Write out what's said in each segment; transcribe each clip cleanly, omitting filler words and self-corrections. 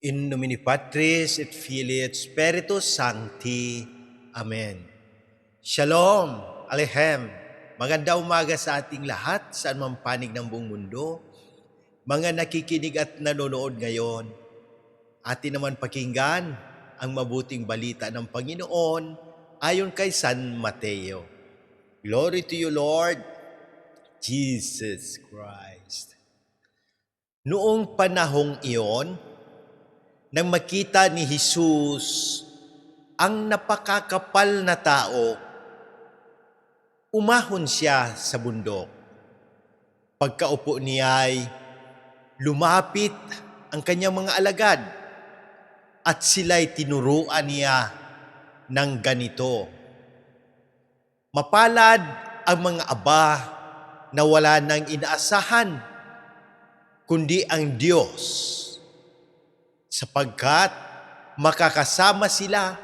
In nomine Patris et Filii et Spiritus Sancti. Amen. Shalom, Alehem. Maganda umaga sa ating lahat, saan man panig ng buong mundo. Mga nakikinig at nanonood ngayon, atin naman pakinggan ang mabuting balita ng Panginoon ayon kay San Mateo. Glory to you, Lord Jesus Christ. Noong panahong iyon, nang makita ni Jesus ang napakakapal na tao, umahon siya sa bundok. Pagkaupo niya ay lumapit ang kanyang mga alagad at sila'y tinuruan niya ng ganito. Mapalad ang mga aba na wala nang inaasahan, kundi ang Diyos, sapagkat makakasama sila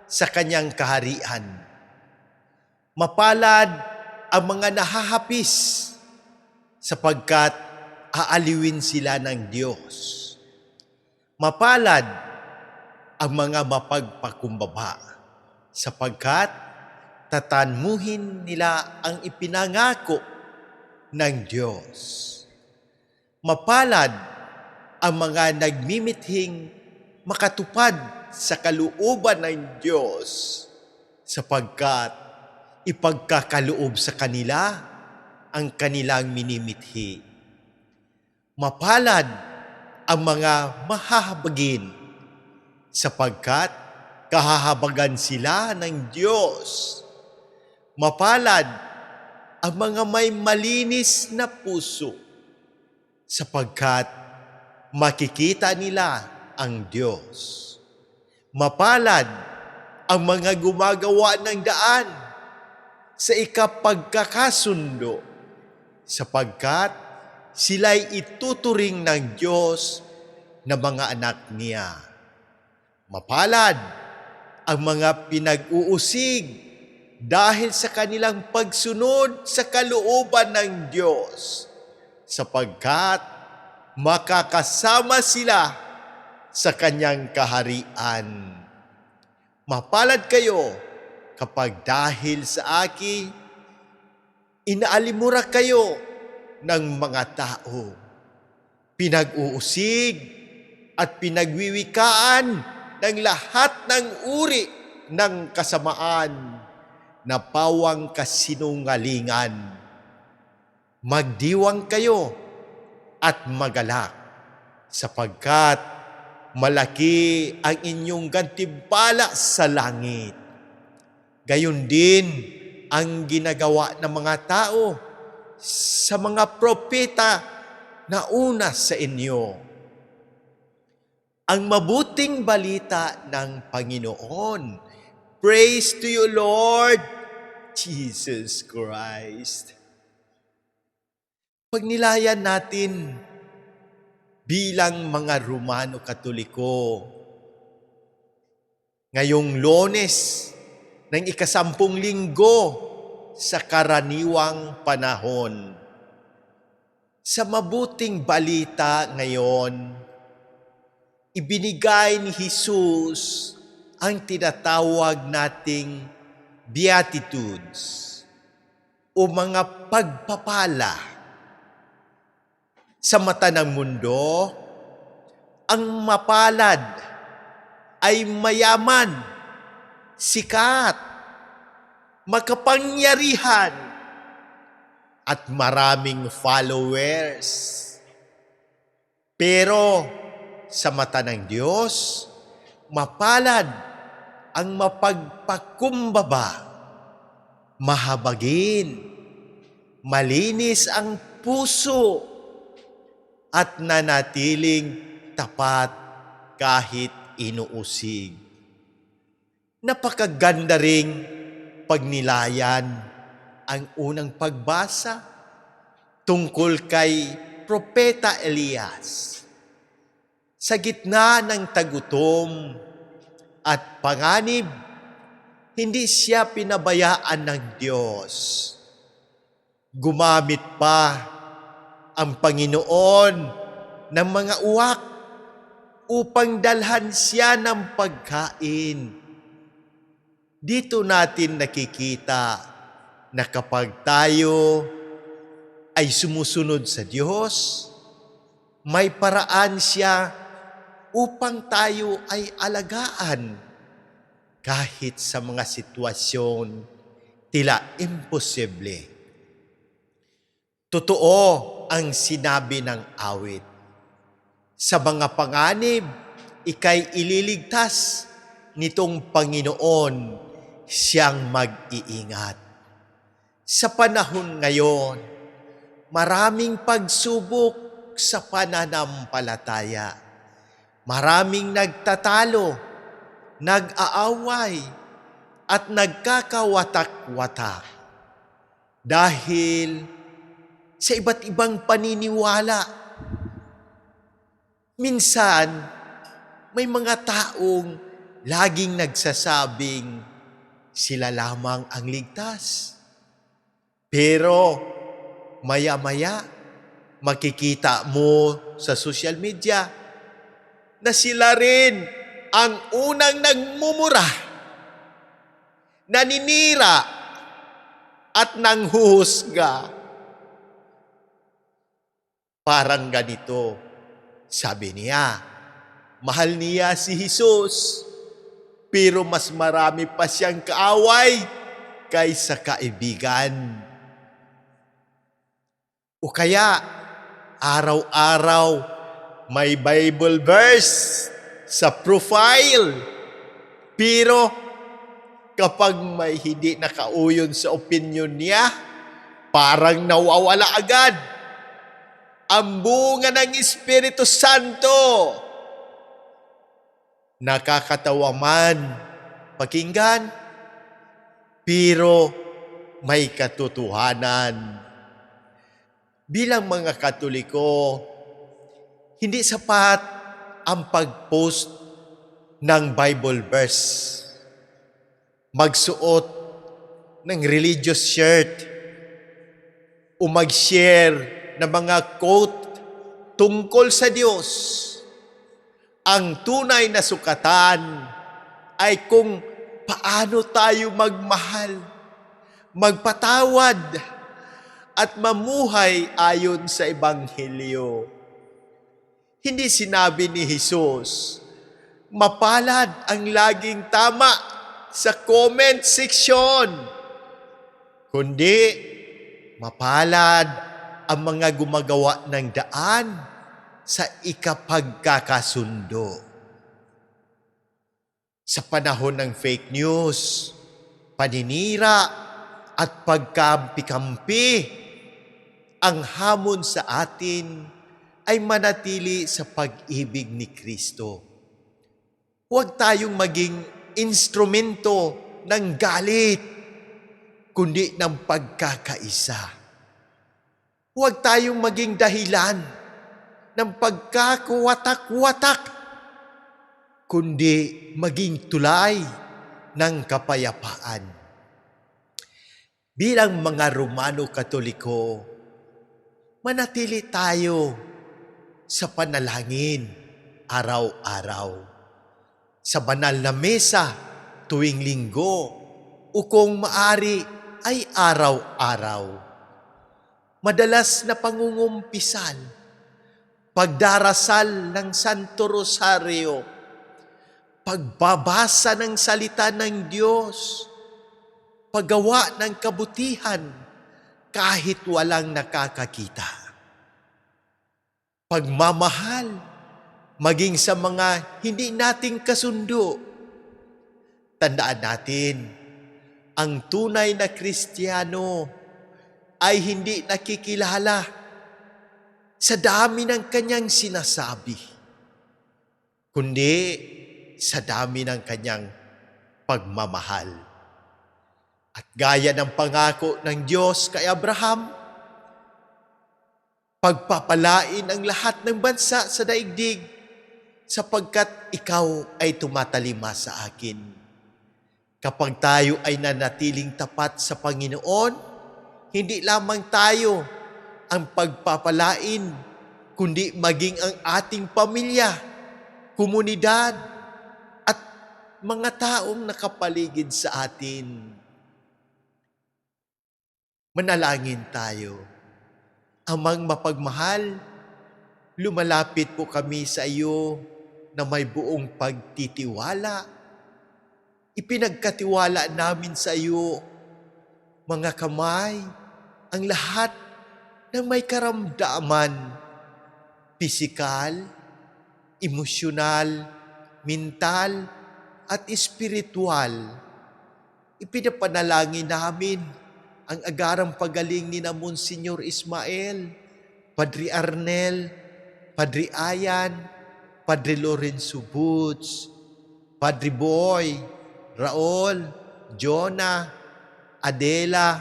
sa kanyang kaharian. Mapalad ang mga nahahapis, sapagkat aaliwin sila ng Diyos. Mapalad ang mga mapagpakumbaba, sapagkat tatanmuhin nila ang ipinangako ng Diyos. Mapalad ang mga nagmimithing makatupad sa kalooban ng Diyos, sapagkat ipagkakaloob sa kanila ang kanilang minimithi. Mapalad ang mga mahahabagin, sapagkat kahahabagan sila ng Diyos. Mapalad ang mga may malinis na puso, sapagkat makikita nila ang Diyos. Mapalad ang mga gumagawa ng daan sa ikapagkakasundo, sapagkat sila'y ituturing ng Diyos na mga anak niya. Mapalad ang mga pinag-uusig dahil sa kanilang pagsunod sa kalooban ng Diyos, sapagkat makakasama sila sa kanyang kaharian. Mapalad kayo kapag dahil sa akin, inaalimura kayo ng mga tao, pinag-uusig at pinagwiwikaan ng lahat ng uri ng kasamaan na pawang kasinungalingan. Magdiwang kayo at magalak, sapagkat malaki ang inyong gantimpala sa langit. Gayon din ang ginagawa ng mga tao sa mga propeta na una sa inyo. Ang mabuting balita ng Panginoon. Praise to you, Lord Jesus Christ. Pagnilayan natin bilang mga Romano Katoliko ngayong Lunes ng ika-10 linggo sa karaniwang panahon. Sa mabuting balita ngayon, ibinigay ni Jesus ang tinatawag nating Beatitudes o mga pagpapala. Sa mata ng mundo, ang mapalad ay mayaman, sikat, makapangyarihan, at maraming followers. Pero sa mata ng Diyos, mapalad ang mapagpakumbaba, mahabagin, malinis ang puso, at nanatiling tapat kahit inuusig. Napakaganda ring pagnilayan ang unang pagbasa tungkol kay Propeta Elias. Sa gitna ng tagutom at panganib, hindi siya pinabayaan ng Diyos. Gumamit pa ang Panginoon ng mga uwak upang dalhan siya ng pagkain. Dito natin nakikita na kapag tayo ay sumusunod sa Diyos, may paraan siya upang tayo ay alagaan kahit sa mga sitwasyon tila imposible. Totoo ang sinabi ng awit. Sa mga panganib, ika'y ililigtas nitong Panginoon siyang mag-iingat. Sa panahon ngayon, maraming pagsubok sa pananampalataya. Maraming nagtatalo, nag-aaway, at nagkakawatak-watak dahil sa iba't ibang paniniwala. Minsan, may mga taong laging nagsasabing sila lamang ang ligtas. Pero maya-maya, makikita mo sa social media na sila rin ang unang nagmumura, naninira, at nanghuhusga. Parang ganito, sabi niya, mahal niya si Jesus, pero mas marami pa siyang kaaway kaysa kaibigan. O kaya, araw-araw may Bible verse sa profile, pero kapag may hindi nakauyon sa opinion niya, parang nawawala agad ang bunga ng Espiritu Santo. Nakakatawa man pakinggan, pero may katotohanan. Bilang mga Katoliko, hindi sapat ang pag-post ng Bible verse. Magsuot ng religious shirt o mag-share ng mga quote tungkol sa Diyos. Ang tunay na sukatan ay kung paano tayo magmahal, magpatawad, at mamuhay ayon sa Ebanghelyo. Hindi sinabi ni Jesus, mapalad ang laging tama sa comment section, kundi mapalad ang mga gumagawa ng daan sa ikapagkakasundo. Sa panahon ng fake news, paninira at pagkampi-kampi, ang hamon sa atin ay manatili sa pag-ibig ni Kristo. Huwag tayong maging instrumento ng galit, kundi ng pagkakaisa. Huwag tayong maging dahilan ng pagkakawatak-watak, kundi maging tulay ng kapayapaan. Bilang mga Romano Katoliko, manatili tayo sa panalangin araw-araw, sa banal na mesa tuwing linggo, o kung maari ay araw-araw. Madalas na pangungumpisan, pagdarasal ng Santo Rosario, pagbabasa ng salita ng Diyos, paggawa ng kabutihan kahit walang nakakakita. Pagmamahal, maging sa mga hindi nating kasundo. Tandaan natin, ang tunay na Kristiyano ay hindi nakikilala sa dami ng kanyang sinasabi, kundi sa dami ng kanyang pagmamahal. At gaya ng pangako ng Diyos kay Abraham, pagpapalain ang lahat ng bansa sa daigdig sapagkat ikaw ay tumatalima sa akin. Kapag tayo ay nanatiling tapat sa Panginoon, hindi lamang tayo ang pagpapalain, kundi maging ang ating pamilya, komunidad, at mga taong nakapaligid sa atin. Manalangin tayo. Amang mapagmahal, lumalapit po kami sa iyo na may buong pagtitiwala. Ipinagkatiwala namin sa iyo, mga kamay, ang lahat ng may karamdaman, pisikal, emosyonal, mental, at espiritual. Ipinapanalangin namin ang agarang pagaling ni na Monsignor Ismael, Padre Arnel, Padre Ayan, Padre Lorenzo Boots, Padre Boy, Raul, Jonah, Adela,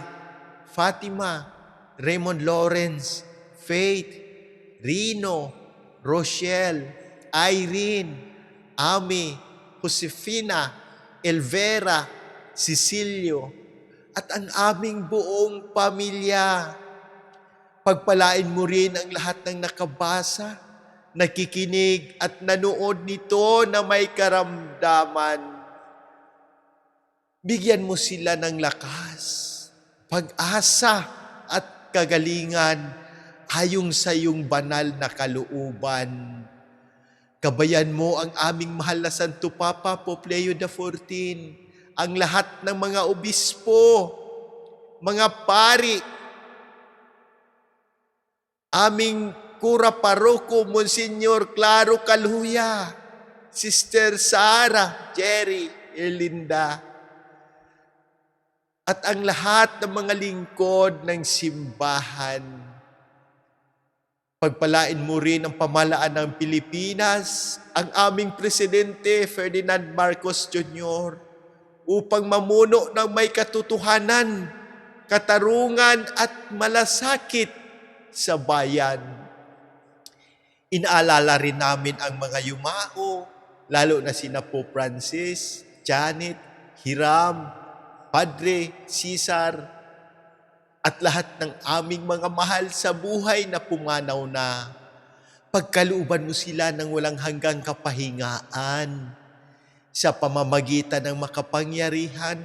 Fatima, Raymond Lawrence, Faith, Rino, Rochelle, Irene, Ami, Josefina, Elvera, Cecilio, at ang aming buong pamilya. Pagpalain mo rin ang lahat ng nakabasa, nakikinig at nanood nito na may karamdaman. Bigyan mo sila ng lakas, pag-asa at kagalingan ayon sa iyong banal na kalooban. Gabayan mo ang aming mahal na Santo Papa Pope Leo XIV, ang lahat ng mga obispo, mga pari, aming kura paroko, Monsignor Claro Calhuya, Sister Sara, Jerry, Erlinda, at ang lahat ng mga lingkod ng simbahan. Pagpalain mo rin ang pamahalaan ng Pilipinas, ang aming Presidente Ferdinand Marcos Jr., upang mamuno ng may katotohanan, katarungan at malasakit sa bayan. Inaalala rin namin ang mga yumao, lalo na sina Pope Francis, Janet, Hiram, Padre Cesar, at lahat ng aming mga mahal sa buhay na pumanaw na. Pagkalooban mo sila ng walang hanggang kapahingaan sa pamamagitan ng makapangyarihan,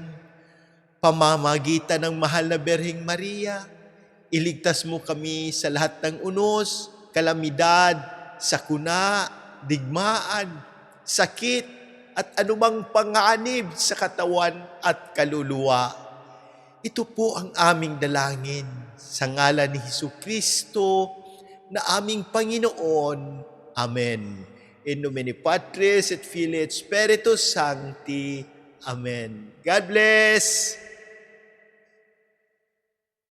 pamamagitan ng mahal na Berheng Maria. Iligtas mo kami sa lahat ng unos, kalamidad, sakuna, digmaan, sakit, at anumang panganib sa katawan at kaluluwa. Ito po ang aming dalangin sa ngalan ni Jesucristo na aming Panginoon. Amen. In nomine Patris et Filii et Spiritus Sancti. Amen. God bless!